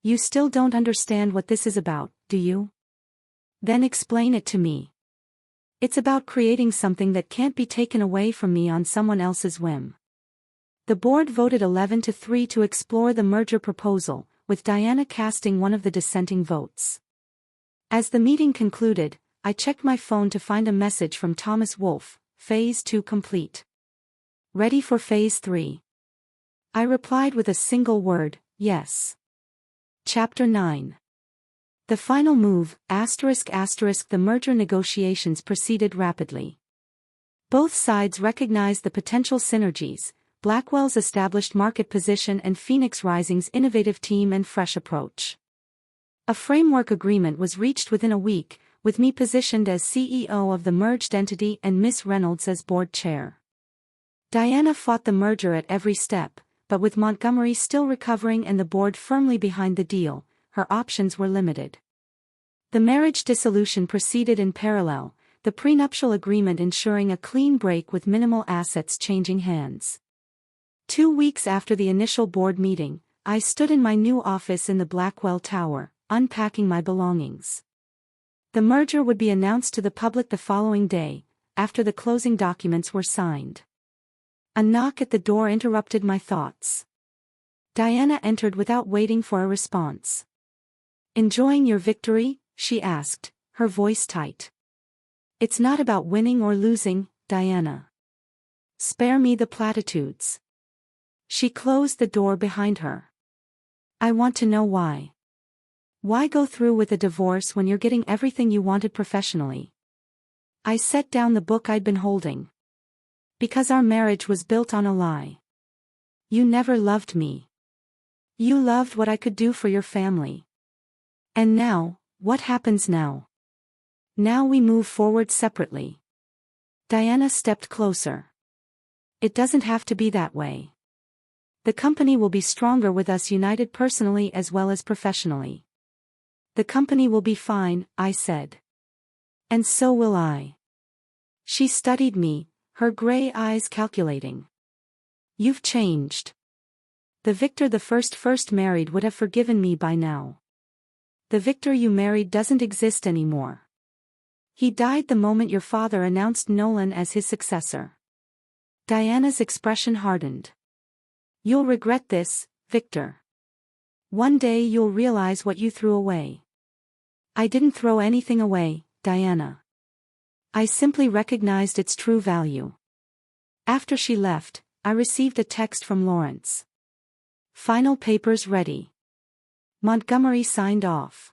You still don't understand what this is about, do you? Then explain it to me. It's about creating something that can't be taken away from me on someone else's whim. The board voted 11-3 to explore the merger proposal, with Diana casting one of the dissenting votes. As the meeting concluded, I checked my phone to find a message from Thomas Wolfe: Phase 2 complete. Ready for Phase 3? I replied with a single word: yes. Chapter 9. The final move, ***. The merger negotiations proceeded rapidly. Both sides recognized the potential synergies, Blackwell's established market position and Phoenix Rising's innovative team and fresh approach. A framework agreement was reached within a week, with me positioned as CEO of the merged entity and Miss Reynolds as board chair. Diana fought the merger at every step, but with Montgomery still recovering and the board firmly behind the deal, her options were limited. The marriage dissolution proceeded in parallel, the prenuptial agreement ensuring a clean break with minimal assets changing hands. 2 weeks after the initial board meeting, I stood in my new office in the Blackwell Tower, unpacking my belongings. The merger would be announced to the public the following day, after the closing documents were signed. A knock at the door interrupted my thoughts. Diana entered without waiting for a response. "Enjoying your victory?" she asked, her voice tight. "It's not about winning or losing, Diana. Spare me the platitudes." She closed the door behind her. "I want to know why. Why go through with a divorce when you're getting everything you wanted professionally?" I set down the book I'd been holding. "Because our marriage was built on a lie. You never loved me. You loved what I could do for your family. And now, what happens now? Now we move forward separately." Diana stepped closer. "It doesn't have to be that way. The company will be stronger with us united personally as well as professionally." "The company will be fine," I said. "And so will I." She studied me, her gray eyes calculating. "You've changed. The Victor the first married would have forgiven me by now. The Victor you married doesn't exist anymore. He died the moment your father announced Nolan as his successor." Diana's expression hardened. "You'll regret this, Victor. One day you'll realize what you threw away." "I didn't throw anything away, Diana. I simply recognized its true value." After she left, I received a text from Lawrence. "Final papers ready. Montgomery signed off.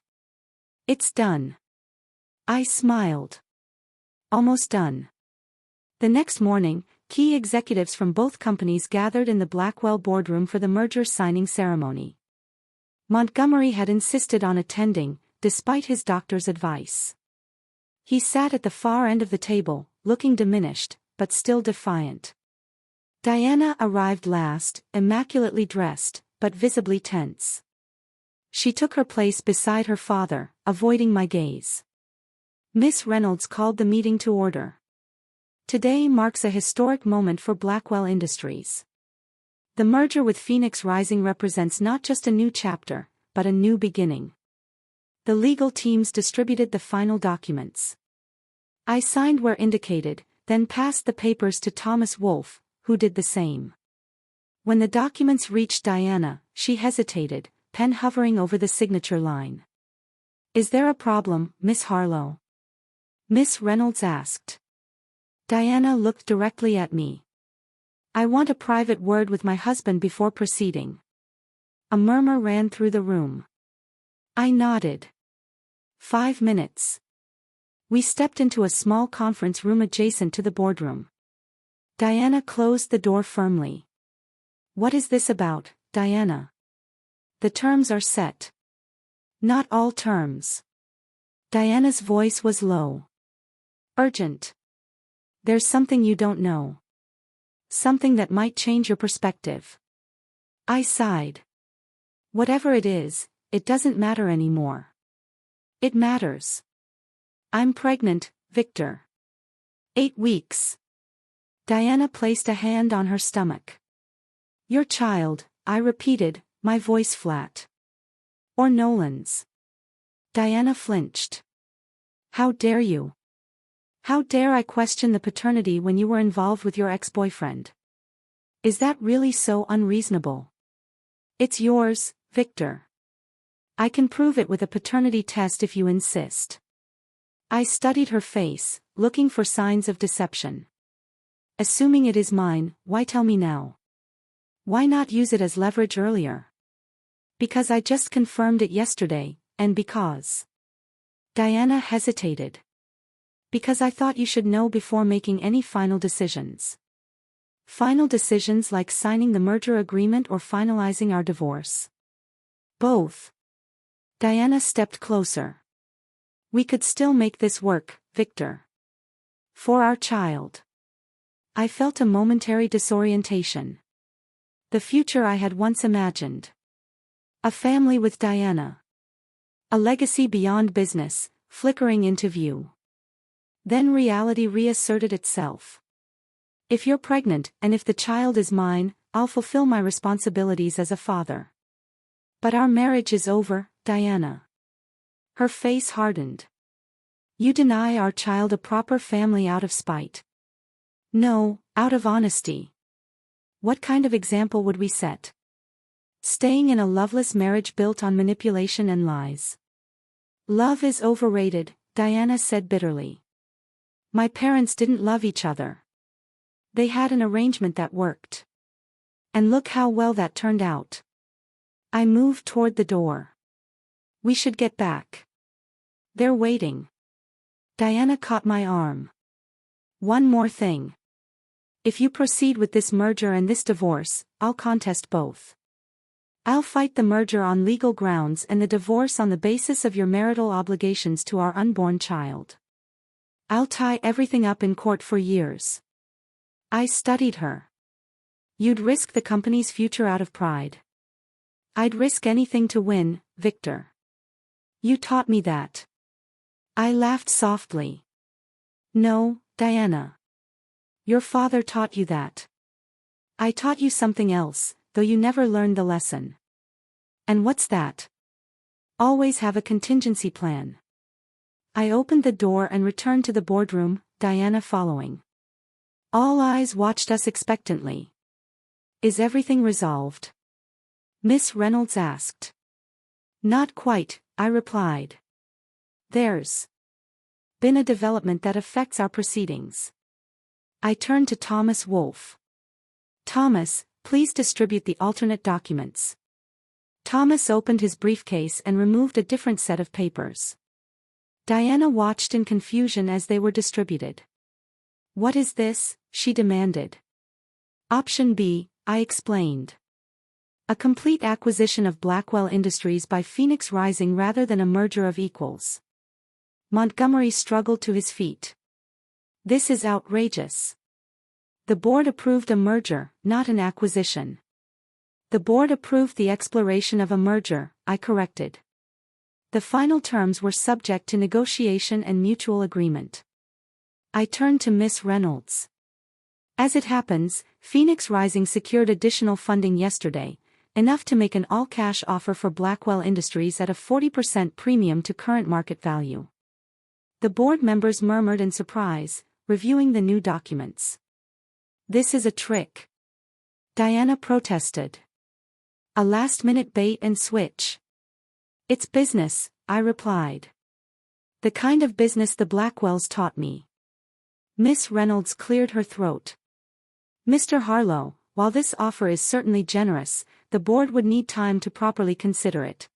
It's done." I smiled. "Almost done." The next morning, key executives from both companies gathered in the Blackwell boardroom for the merger signing ceremony. Montgomery had insisted on attending, despite his doctor's advice. He sat at the far end of the table, looking diminished, but still defiant. Diana arrived last, immaculately dressed, but visibly tense. She took her place beside her father, avoiding my gaze. Miss Reynolds called the meeting to order. "Today marks a historic moment for Blackwell Industries. The merger with Phoenix Rising represents not just a new chapter, but a new beginning." The legal teams distributed the final documents. I signed where indicated, then passed the papers to Thomas Wolfe, who did the same. When the documents reached Diana, she hesitated, pen hovering over the signature line. "Is there a problem, Miss Harlow?" Miss Reynolds asked. Diana looked directly at me. "I want a private word with my husband before proceeding." A murmur ran through the room. I nodded. 5 minutes. We stepped into a small conference room adjacent to the boardroom. Diana closed the door firmly. "What is this about, Diana?" "The terms are set." "Not all terms." Diana's voice was low. "Urgent. There's something you don't know. Something that might change your perspective." I sighed. "Whatever it is, it doesn't matter anymore." "It matters. I'm pregnant, Victor. 8 weeks." Diana placed a hand on her stomach. "Your child," I repeated, my voice flat. "Or Nolan's." Diana flinched. "How dare you? How dare I question the paternity when you were involved with your ex-boyfriend?" Is that really so unreasonable? It's yours, Victor. I can prove it with a paternity test if you insist. I studied her face, looking for signs of deception. Assuming it is mine, why tell me now? Why not use it as leverage earlier? Because I just confirmed it yesterday, and because... Diana hesitated. Because I thought you should know before making any final decisions. Final decisions like signing the merger agreement or finalizing our divorce. Both. Diana stepped closer. We could still make this work, Victor. For our child. I felt a momentary disorientation. The future I had once imagined. A family with Diana. A legacy beyond business, flickering into view. Then reality reasserted itself. If you're pregnant and if the child is mine, I'll fulfill my responsibilities as a father. But our marriage is over, Diana. Her face hardened. You deny our child a proper family out of spite. No, out of honesty. What kind of example would we set? Staying in a loveless marriage built on manipulation and lies. Love is overrated, Diana said bitterly. My parents didn't love each other. They had an arrangement that worked. And look how well that turned out. I moved toward the door. We should get back. They're waiting. Diana caught my arm. One more thing. If you proceed with this merger and this divorce, I'll contest both. I'll fight the merger on legal grounds and the divorce on the basis of your marital obligations to our unborn child. I'll tie everything up in court for years. I studied her. You'd risk the company's future out of pride. I'd risk anything to win, Victor. You taught me that. I laughed softly. No, Diana. Your father taught you that. I taught you something else, though you never learned the lesson. And what's that? Always have a contingency plan. I opened the door and returned to the boardroom, Diana following. All eyes watched us expectantly. Is everything resolved? Miss Reynolds asked. Not quite, I replied. There's been a development that affects our proceedings. I turned to Thomas Wolfe. Thomas, please distribute the alternate documents. Thomas opened his briefcase and removed a different set of papers. Diana watched in confusion as they were distributed. What is this? She demanded. Option B, I explained. A complete acquisition of Blackwell Industries by Phoenix Rising rather than a merger of equals. Montgomery struggled to his feet. This is outrageous. The board approved a merger, not an acquisition. The board approved the exploration of a merger, I corrected. The final terms were subject to negotiation and mutual agreement. I turned to Miss Reynolds. As it happens, Phoenix Rising secured additional funding yesterday, enough to make an all-cash offer for Blackwell Industries at a 40% premium to current market value. The board members murmured in surprise, reviewing the new documents. This is a trick. Diana protested. A last-minute bait and switch. It's business, I replied. The kind of business the Blackwells taught me. Miss Reynolds cleared her throat. Mr. Harlow, while this offer is certainly generous, the board would need time to properly consider it.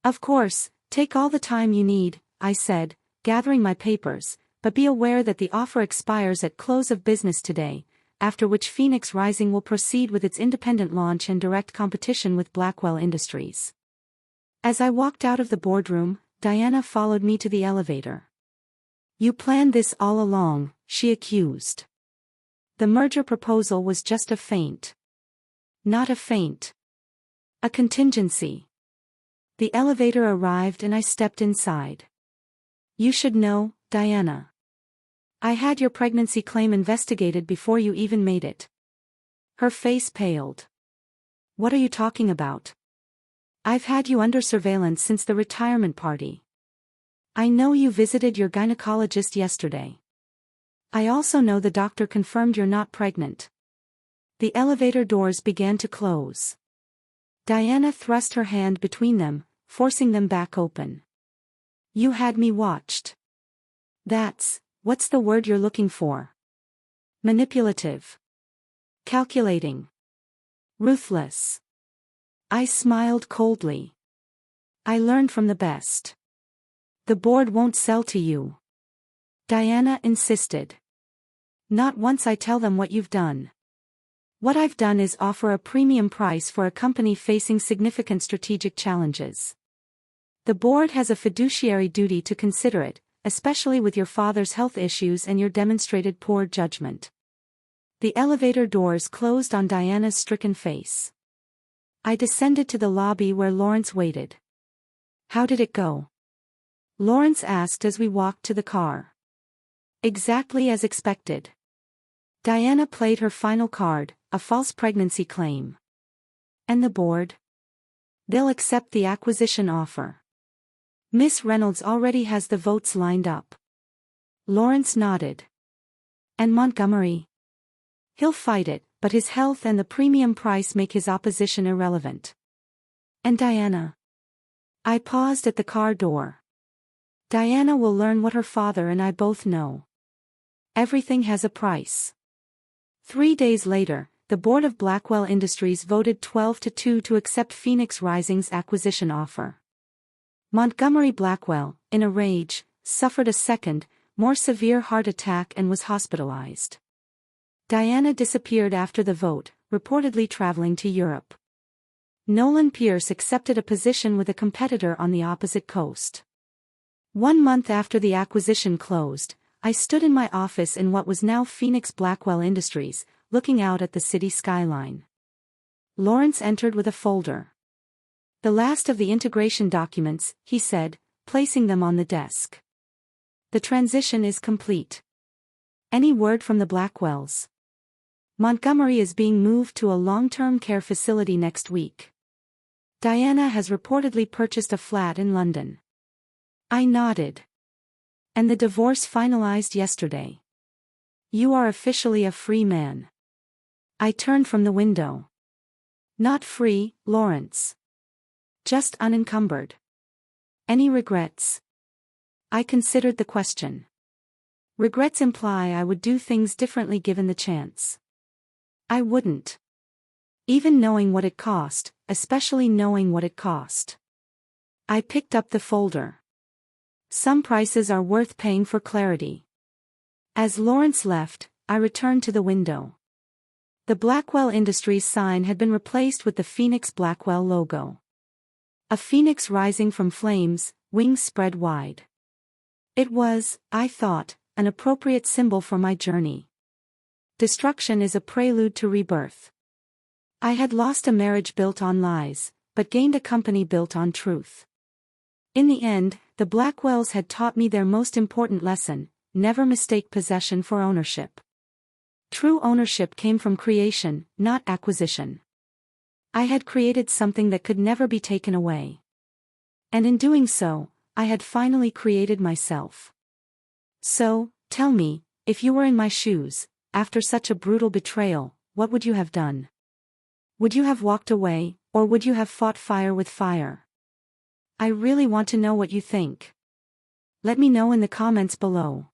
Of course, take all the time you need, I said, gathering my papers, but be aware that the offer expires at close of business today, after which Phoenix Rising will proceed with its independent launch and direct competition with Blackwell Industries. As I walked out of the boardroom, Diana followed me to the elevator. You planned this all along, she accused. The merger proposal was just a feint. Not a feint. A contingency. The elevator arrived and I stepped inside. You should know, Diana. I had your pregnancy claim investigated before you even made it. Her face paled. What are you talking about? I've had you under surveillance since the retirement party. I know you visited your gynecologist yesterday. I also know the doctor confirmed you're not pregnant. The elevator doors began to close. Diana thrust her hand between them, forcing them back open. You had me watched. What's the word you're looking for? Manipulative. Calculating. Ruthless. I smiled coldly. I learned from the best. The board won't sell to you. Diana insisted. Not once I tell them what you've done. What I've done is offer a premium price for a company facing significant strategic challenges. The board has a fiduciary duty to consider it, especially with your father's health issues and your demonstrated poor judgment. The elevator doors closed on Diana's stricken face. I descended to the lobby where Lawrence waited. How did it go? Lawrence asked as we walked to the car. Exactly as expected. Diana played her final card, a false pregnancy claim. And the board? They'll accept the acquisition offer. Miss Reynolds already has the votes lined up. Lawrence nodded. And Montgomery? He'll fight it, but his health and the premium price make his opposition irrelevant. And Diana? I paused at the car door. Diana will learn what her father and I both know. Everything has a price. 3 days later, the board of Blackwell Industries voted 12-2 to accept Phoenix Rising's acquisition offer. Montgomery Blackwell, in a rage, suffered a second, more severe heart attack and was hospitalized. Diana disappeared after the vote, reportedly traveling to Europe. Nolan Pierce accepted a position with a competitor on the opposite coast. 1 month after the acquisition closed, I stood in my office in what was now Phoenix Blackwell Industries, looking out at the city skyline. Lawrence entered with a folder. The last of the integration documents, he said, placing them on the desk. The transition is complete. Any word from the Blackwells? Montgomery is being moved to a long-term care facility next week. Diana has reportedly purchased a flat in London. I nodded. And the divorce finalized yesterday. You are officially a free man. I turned from the window. Not free, Lawrence. Just unencumbered. Any regrets? I considered the question. Regrets imply I would do things differently given the chance. I wouldn't. Even knowing what it cost, especially knowing what it cost. I picked up the folder. Some prices are worth paying for clarity. As Lawrence left, I returned to the window. The Blackwell Industries sign had been replaced with the Phoenix Blackwell logo. A phoenix rising from flames, wings spread wide. It was, I thought, an appropriate symbol for my journey. Destruction is a prelude to rebirth. I had lost a marriage built on lies, but gained a company built on truth. In the end, the Blackwells had taught me their most important lesson: never mistake possession for ownership. True ownership came from creation, not acquisition. I had created something that could never be taken away. And in doing so, I had finally created myself. So, tell me, if you were in my shoes, after such a brutal betrayal, what would you have done? Would you have walked away, or would you have fought fire with fire? I really want to know what you think. Let me know in the comments below.